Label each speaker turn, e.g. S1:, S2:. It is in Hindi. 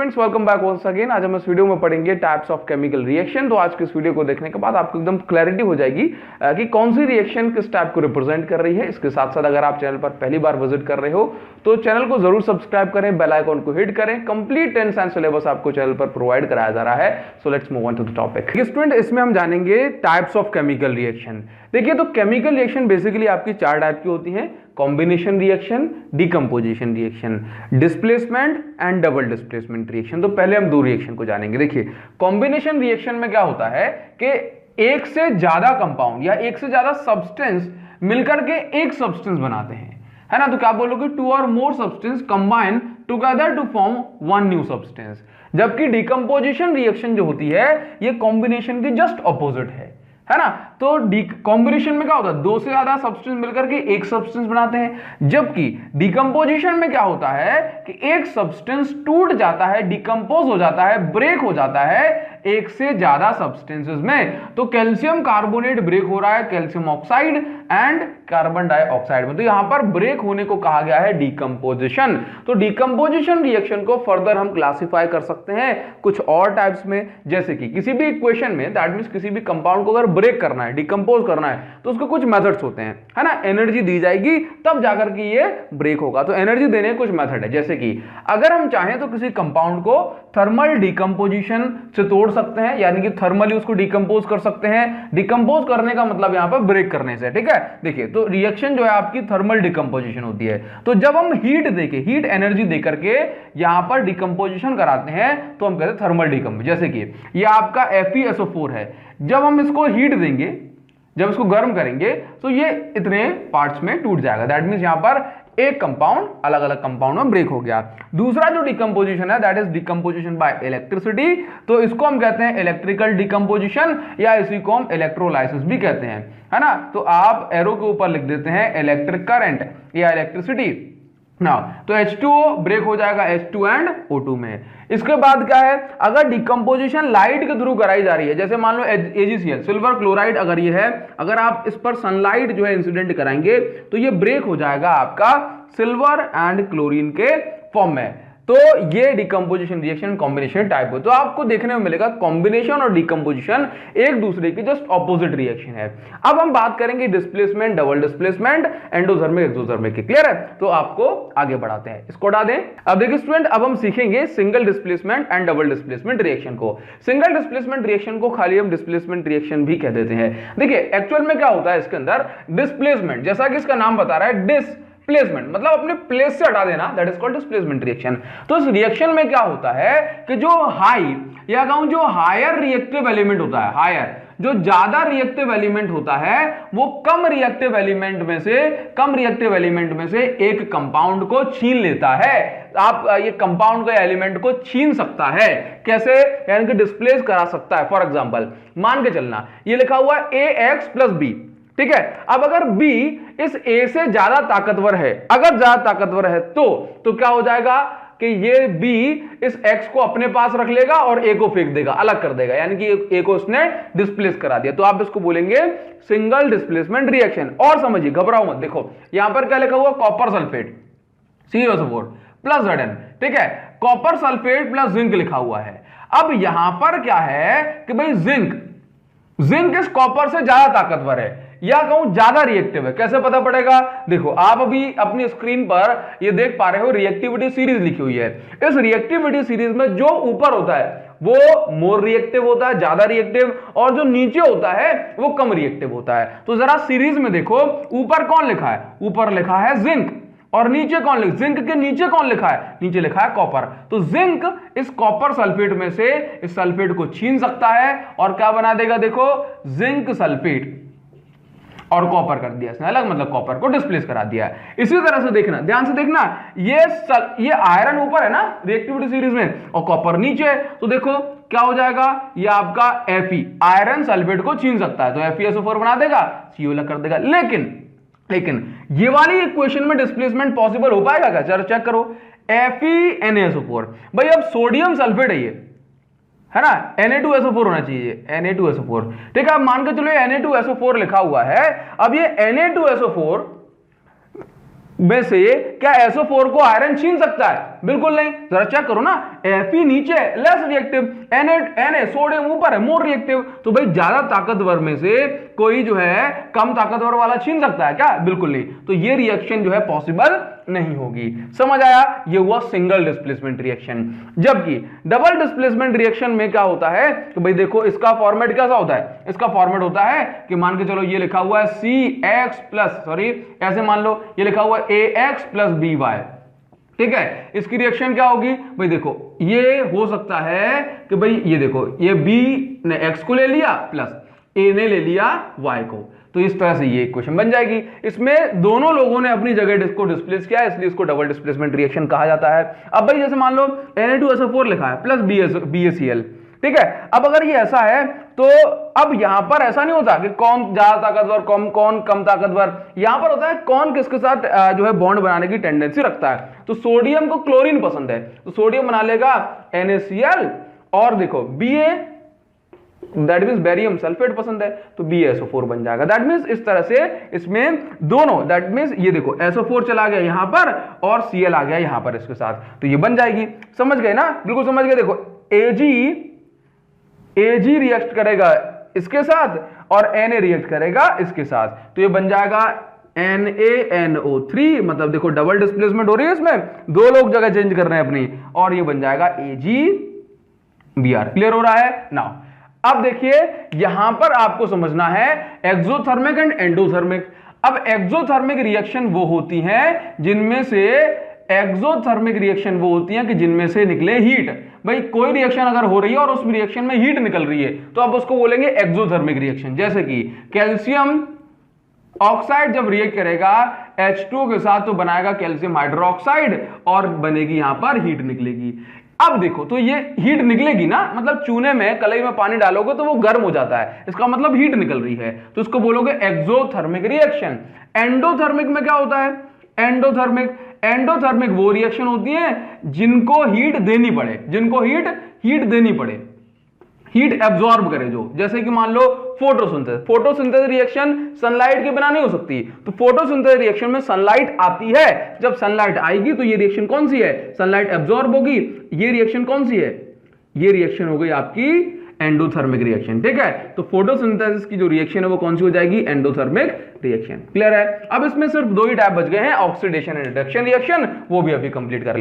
S1: Students, welcome back once again. आज हम इस वीडियो में पढ़ेंगे टाइप्स ऑफ केमिकल रिएक्शन। तो आज के इस वीडियो को देखने के बाद आपको एकदम क्लैरिटी हो जाएगी कि कौन सी रिएक्शन किस टाइप को रिप्रेजेंट कर रही है। इसके साथ साथ अगर आप चैनल पर पहली बार विजिट कर रहे हो तो चैनल को जरूर सब्सक्राइब करें, बेल आइकॉन को हिट करें। कंप्लीट टेंस एंड सिलेबस आपको चैनल पर प्रोवाइड कराया जा रहा है। So let's move on to the topic. Student, इसमें हम जानेंगे टाइप्स ऑफ केमिकल रिएक्शन। देखिए, तो केमिकल रिएक्शन बेसिकली आपकी चार टाइप की होती हैं: combination reaction, decomposition reaction, displacement and double displacement reaction. तो पहले हम दो रिएक्शन को जानेंगे। देखिए, कॉम्बिनेशन रिएक्शन में क्या होता है कि एक से ज्यादा कंपाउंड या एक से ज्यादा सब्सटेंस मिलकर के एक सब्सटेंस बनाते हैं, है ना। तो क्या बोलोगे? टू और more substance combine together to form one new substance. जबकि डिकम्पोजिशन रिएक्शन जो होती है ये कॉम्बिनेशन की जस्ट ऑपोजिट है ना। तो कॉम्बिनेशन में क्या होता है? दो से ज्यादा सब्सटेंस मिलकर के एक सब्सटेंस बनाते हैं, जबकि डिकम्पोजिशन में क्या होता है कि एक सब्सटेंस टूट जाता है, डिकम्पोज हो जाता है, ब्रेक हो जाता है एक से ज्यादा सब्सटेंसेस में। तो कैल्शियम कार्बोनेट ब्रेक हो रहा है calcium oxide and carbon dioxide में। तो यहां पर ब्रेक होने को कहा गया है डिकम्पोजिशन। तो डिकम्पोजिशन रिएक्शन को फर्दर हम क्लासिफाई कर सकते हैं कुछ और टाइप्स में, जैसे कि किसी भी इक्वेशन में, दैट मींस किसी भी कंपाउंड को अगर ब्रेक करना है, डिकम्पोज करना है, तो उसके कुछ मेथड्स होते हैं, है ना। एनर्जी दी जाएगी तब जाकर के ये ब्रेक होगा। तो एनर्जी देने के कुछ मेथड है, जैसे कि अगर हम चाहें तो किसी कंपाउंड को थर्मल डिकम्पोजिशन से तोड़ सकते हैं, यानी कि थर्मली उसको डिकम्पोज कर सकते हैं। डिकम्पोज करने का मतलब यहां पर ब्रेक करने से, ठीक है। देखिए, तो रिएक्शन जो है आपकी थर्मल डिकम्पोजिशन होती है। तो जब हम हीट देके, हीट एनर्जी देकर के यहां पर डिकम्पोजिशन कराते हैं तो हम कहते हैं थर्मल डिकम्पोजिशन। जैसे कि ये आपका FeSO4 है, जब हम इसको हीट देंगे, जब इसको गर्म करेंगे तो ये इतने पार्ट्स में टूट जाएगा। दैट मींस यहां पर एक कंपाउंड अलग अलग कंपाउंड में ब्रेक हो गया। दूसरा जो डिकम्पोजिशन है that is decomposition bye electricity. तो इसको हम कहते हैं इलेक्ट्रिकल डिकम्पोजिशन, या इसी को हम इलेक्ट्रोलाइसिस भी कहते हैं, है ना। तो आप एरो के ऊपर लिख देते हैं इलेक्ट्रिक करंट या इलेक्ट्रिसिटी ना। तो H2O ब्रेक हो जाएगा H2 एंड O2 में। इसके बाद क्या है? अगर डिकम्पोजिशन लाइट के थ्रू कराई जा रही है, जैसे मान लो AgCl सिल्वर क्लोराइड अगर ये है, अगर आप इस पर सनलाइट जो है इंसिडेंट कराएंगे तो ये ब्रेक हो जाएगा आपका सिल्वर एंड क्लोरीन के फॉर्म में। तो ये डिकम्पोजिशन रिएक्शन कॉम्बिनेशन टाइप हो। तो आपको देखने में मिलेगा कॉम्बिनेशन और डिकम्पोजिशन एक दूसरे की जस्ट ऑपोजिट रिएक्शन है। अब हम बात करेंगे displacement, double displacement, endothermic, exothermic की। क्लियर है? तो आपको आगे बढ़ाते हैं, इसको हटा दें। अब देखिए स्टूडेंट, अब हम सीखेंगे single displacement and double displacement reaction को। सिंगल डिस्प्लेसमेंट रिएक्शन को खाली हम डिस्प्लेसमेंट रिएक्शन भी कह देते हैं। देखिए, एक्चुअल में क्या होता है इसके अंदर? डिस्प्लेसमेंट, जैसा कि इसका नाम बता रहा है, डिस्प्लेसमेंट मतलब अपने प्लेस से हटा देना, that is called displacement reaction. तो इस रिएक्शन में क्या होता है कि जो हाई या कहूं जो हायर रिएक्टिव एलिमेंट होता है, हायर जो ज्यादा रिएक्टिव एलिमेंट होता है, वो कम रिएक्टिव एलिमेंट में से एक कंपाउंड को छीन लेता है। आप ये कंपाउंड को, एलिमेंट को छीन सकता है। कैसे? यानी कि डिस्प्लेस करा सकता है। फॉर एग्जांपल मान के चलना, ये लिखा हुआ है AX + B, ठीक है। अब अगर B इस A से ज्यादा ताकतवर है, अगर ज्यादा ताकतवर है तो क्या हो जाएगा कि ये B इस X को अपने पास रख लेगा और A को फेंक देगा, अलग कर देगा, यानी कि A को उसने डिस्प्लेस करा दिया। तो आप इसको बोलेंगे सिंगल डिस्प्लेसमेंट रिएक्शन। और समझिए, घबराओ मत। देखो यहां पर क्या लिखा हुआ? कॉपर सल्फेट CuSO4 + Zn, ठीक है। कॉपर सल्फेट + जिंक लिखा हुआ है। अब यहां पर क्या है कि भाई जिंक इस कॉपर से ज्यादा ताकतवर है या कहूं ज्यादा रिएक्टिव है। कैसे पता पड़ेगा? देखो, आप अभी अपनी स्क्रीन पर ये देख पा रहे हो रिएक्टिविटी सीरीज लिखी हुई है। इस रिएक्टिविटी सीरीज में जो ऊपर होता है वो मोर रिएक्टिव होता है, ज्यादा रिएक्टिव, और जो नीचे होता है वो कम रिएक्टिव होता है। तो जरा सीरीज में देखो, ऊपर कौन लिखा है? ऊपर लिखा है जिंक, और नीचे कौन लिखा? जिंक के नीचे कौन लिखा है? नीचे लिखा है कॉपर। तो जिंक इस कॉपर सल्फेट में से इस सल्फेट को छीन सकता है और क्या बना देगा? देखो, जिंक सल्फेट और कॉपर कर दिया इसने अलग, मतलब कॉपर को डिस्प्लेस करा दिया। इसी तरह से देखना, ध्यान से देखना, ये आयरन ऊपर है ना रिएक्टिविटी सीरीज में, और कॉपर नीचे है। तो देखो क्या हो जाएगा? ये आपका Fe आयरन सल्फेट को छीन सकता है, तो FeSO4 बना देगा, CO अलग कर देगा। लेकिन ये वाली इक्वेशन में डिस्प्लेसमेंट पॉसिबल हो पाएगा क्या? चलो चेक करो, FeNaSO4। भाई अब सोडियम सल्फेट है ये, है ना, Na2SO4 होना चाहिए, Na2SO4, ठीक है। अब मान के चलो Na2SO4 लिखा हुआ है। अब ये Na2SO4 में से क्या SO4 को आयरन छीन सकता है? बिल्कुल नहीं, जरा चेक करो ना, Fe नीचे लेस रिएक्टिव, Na सोडियम ऊपर है मोर रिएक्टिव। तो भाई ज्यादा ताकतवर में से कोई जो है कम ताकतवर वाला छीन सकता है क्या? बिल्कुल नहीं। तो ये रिएक्शन जो है पॉसिबल नहीं होगी। समझ आया? ये हुआ सिंगल डिस्प्लेसमेंट रिएक्शन। जबकि डबल डिस्प्लेसमेंट रिएक्शन में क्या होता है कि भाई देखो इसका फॉर्मेट कैसा होता है, इसका फॉर्मेट होता है कि मान के चलो ये लिखा हुआ है CX प्लस, सॉरी ऐसे मान लो ये लिखा हुआ है AX प्लस BY, ठीक है। इसकी रिएक्शन क्या होगी भाई देखो, ये हो सकता है कि भाई ये देखो ये B ने X को ले लिया प्लस A ने ले लिया Y को, तो इस तरह से ये इक्वेशन बन जाएगी। इसमें दोनों लोगों ने अपनी जगह इसको डिस्प्लेस किया, इसलिए इसको डबल डिस्प्लेसमेंट रिएक्शन कहा जाता है। अब भाई जैसे मान लो Na2SO4 लिखा है प्लस BaCl, ठीक है। अब अगर ये ऐसा है तो अब यहां पर ऐसा नहीं होता कि कौन ज्यादा ताकतवर कौन कम ताकतवर, यहां पर होता है कौन किसके साथ जो है बॉन्ड बनाने की टेंडेंसी रखता है। तो सोडियम को क्लोरीन पसंद है तो सोडियम बना लेगा NaCl, और देखो Ba that means barium sulphate पसंद है तो BaSO4 बन जाएगा। दैट मींस इस तरह से इसमें दोनों, दैट मींस ये देखो SO4 चला गया यहां पर और Cl आ गया यहां पर इसके साथ, तो ये बन जाएगी। समझ गए ना? बिल्कुल समझ गए। देखो Ag रिएक्ट करेगा इसके साथ और Na रिएक्ट करेगा इसके साथ, तो ये बन जाएगा NaNO3, मतलब देखो डबल डिस्प्लेसमेंट हो रही है इसमें, दो लोग जगह चेंज कर रहे हैं अपनी, और ये बन जाएगा AgBr। क्लियर हो रहा है? नाउ अब देखिए यहां पर आपको समझना है एक्सोथर्मिक एंड एंडोथर्मिक। अब एक्सोथर्मिक रिएक्शन वो होती हैं जिनमें से कि जिनमें से निकले हीट। भाई कोई रिएक्शन अगर हो रही है और उस रिएक्शन में हीट निकल रही है तो आप उसको बोलेंगे एक्सोथर्मिक रिएक्शन। जैसे कि कैल्शियम ऑक्साइड जब रिएक्ट करेगा H2 के साथ तो बनाएगा कैल्शियम हाइड्रोक्साइड और बनेगी यहां पर हीट निकलेगी। अब देखो तो ये हीट निकलेगी ना, मतलब चूने में कलई में पानी डालोगे तो वो गर्म हो जाता है, इसका मतलब हीट निकल रही है, तो इसको बोलोगे एक्सोथर्मिक रिएक्शन। एंडोथर्मिक में क्या होता है? एंडोथर्मिक वो रिएक्शन होती है जिनको हीट देनी पड़े, हीट एब्जॉर्ब करे जो, जैसे कि मान लो फोटोसिंथेसिस रिएक्शन सनलाइट के बिना नहीं हो सकती, तो फोटोसिंथेसिस रिएक्शन में सनलाइट आती है, जब सनलाइट आएगी तो ये रिएक्शन कौन सी है? सनलाइट एब्जॉर्ब होगी, ये रिएक्शन कौन सी है? ये रिएक्शन हो गई आपकी एंडोथर्मिक रिएक्शन, ठीक है। तो फोटोसिंथेसिस की जो रिएक्शन है वो कौन सी हो जाएगी? Endothermic reaction. क्लियर है? अब इसमें सिर्फ दो ही टाइप बच गए हैं, ऑक्सीडेशन एंड रिडक्शन रिएक्शन, वो भी अभी कंप्लीट कर लेते हैं।